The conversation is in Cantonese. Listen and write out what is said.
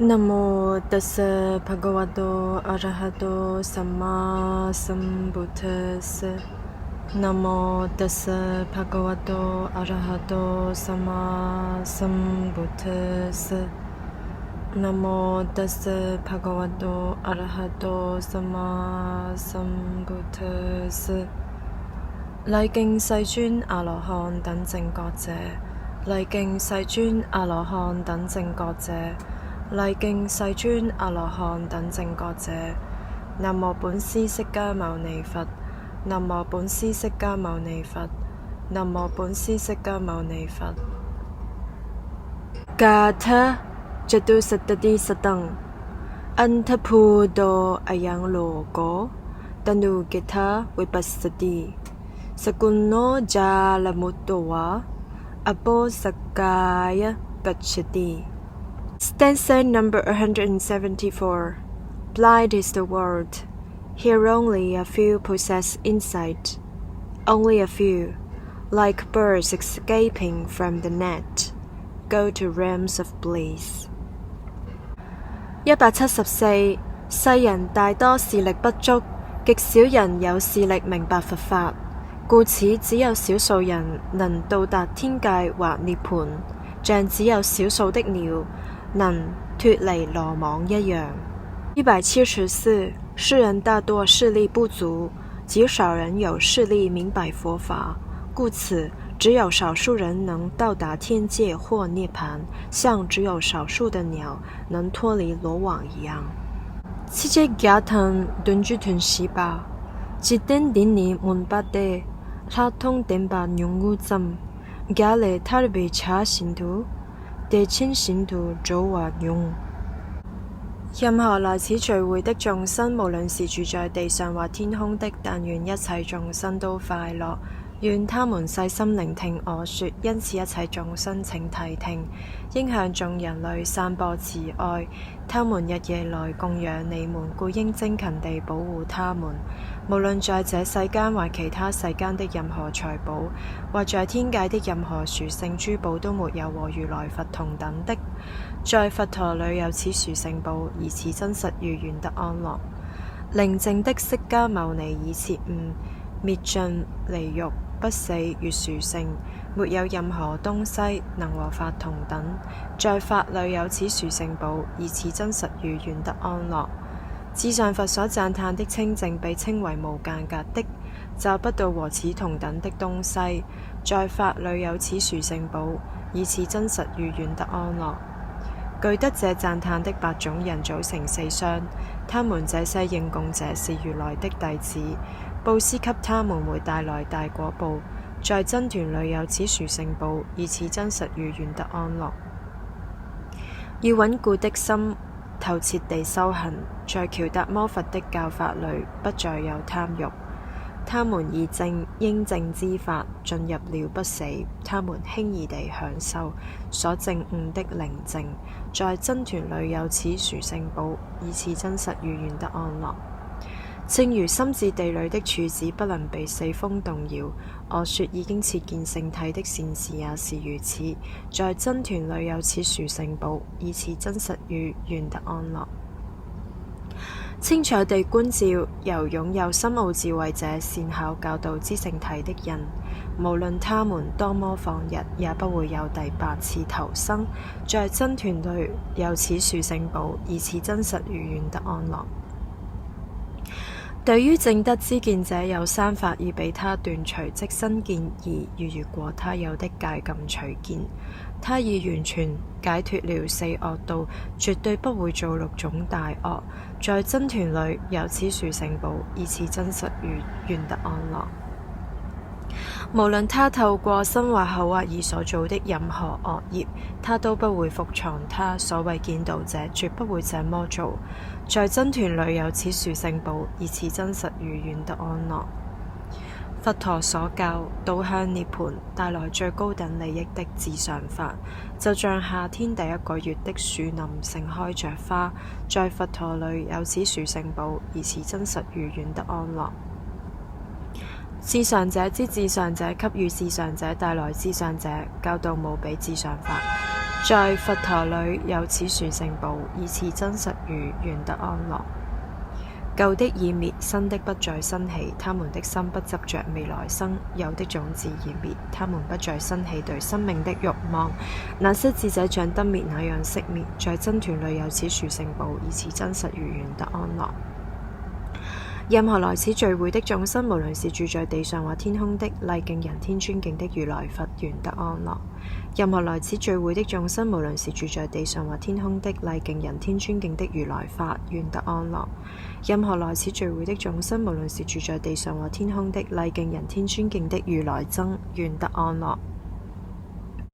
นะโมตัสสะภะคะวะโตอะระหะโตสัมมาสัมพุทธัสสะนะโมตัสสะภะคะวะโตอะระหะโตสัมมาสัมพุทธัสสะนะโมตัสสะภะคะวะโตอะระหะโตสัมมาสัมพุทธัสสะ禮敬世尊阿羅漢等正覺者，禮敬世尊阿羅漢等正覺者，禮敬世尊阿羅漢等正覺者。南無本師釋迦牟尼佛，南無本師釋迦牟尼佛，南無本師釋迦牟尼佛。Gata Jatusattati Satang Antapudo Ayang Logo Tanugita Vipassati Sakuno Jalamutowa Aposakaya Gachati. Stanza number 174. Blind is the world. Here only a few possess insight. Only a few, like birds escaping from the net, go to realms of bliss. 174. 世人大多視力不足，極少人有視力明白佛法，故此只有少數人能到達天界或涅槃，像只有少數的鳥能脫離羅網一樣。174. 世人大多視力不足，極少人有視力明白佛法，故此只有少數人能到達天界或涅槃，像只有少數的鳥能脫離羅網一樣。7. Dunjutun Shiba Jiten dini munpate Latong tempa nyungu zam Gale tarbi cha sintu De chin sintu jowa nyung。任何來此聚會的眾生，無論是住在地上或天空的，但願一切眾生都快樂。願他們細心聆聽我說，因此一切眾生請諦聽，應向眾人類散播慈愛。他們日夜來供養你們，故應精勤地保護他們。無論在這世間或其他世間的任何財寶，或在天界的任何殊勝珠寶，都沒有和如來佛同等的。在佛陀裏有此殊勝寶，以此真實如願得安樂。寧靜的釋迦牟尼已徹悟，滅盡離欲，不死越殊勝，沒有任何東西能和法同等。在法裏有此殊勝寶，以此真實如願得安樂。至上佛所讚歎的清淨，被稱為無間隔的，找不到和此同等的東西。在法裏有此殊勝寶，以此真實如願得安樂。具得這讚歎的8種人組成4相，他們這些應供者是如來的弟子，布施給他們會帶來大果報。在僧團裏有此殊勝寶，以此真實如願得安樂。要穩固的心，透徹地修行，在喬達摩佛的教法裏不再有貪欲。他們以正應正之法進入了不死，他們輕易地享受所證悟的寧靜。在僧團裏有此殊勝寶，以此真實如願得安樂。正如心智地裏的柱子不能被四風動搖，我說已經切見聖體的善士也是如此。在僧團裏有此殊勝寶，以此真實如願得安樂。清楚地觀照由擁有深奧智慧者善巧教導之聖體的人，無論他們多麼放逸，也不會有第8次投生。在僧團裏有此殊勝寶，以此真實如願得安樂。對於證得之見者，有3法已被他斷除，即身見而逾越過他有的戒禁取見。他已完全解脫了4惡道，絕對不會做6種大惡。在僧團裏有此殊勝寶，以此真實如願得安樂。無論他透過身或口或耳所做的任何惡業，他都不會伏藏他。所謂見道者，絕不會這麼做。在僧團裏有此殊勝寶，以此真實如願得安樂。佛陀所教導向涅槃帶來最高等利益的至上法，就像夏天第1個月的樹林盛開着花。在佛陀裏有此殊勝寶，以此真實如願得安樂。至上者之至上者給予至上者帶來至上者，教導無比至上法。在佛陀裏有此殊勝寶，以此真實語，願得安樂。舊的已滅，新的不再生起，他們的心不執着未來生。有的種子已滅，他們不再生起對生命的慾望。那些智者像燈滅那樣熄滅。在僧團裏有此殊勝寶，以此真實語，願得安樂。任何來此聚會的眾生，無論是住在地上或天空的，禮敬人天尊敬的如來佛，願得安樂。任何來此聚會的眾生，無論是住在地上或天空的，禮敬人天尊敬的如來法，願得安樂。任何來此聚會的眾生，無論是住在地上或天空的，禮敬人天尊敬的如來僧，願得安樂。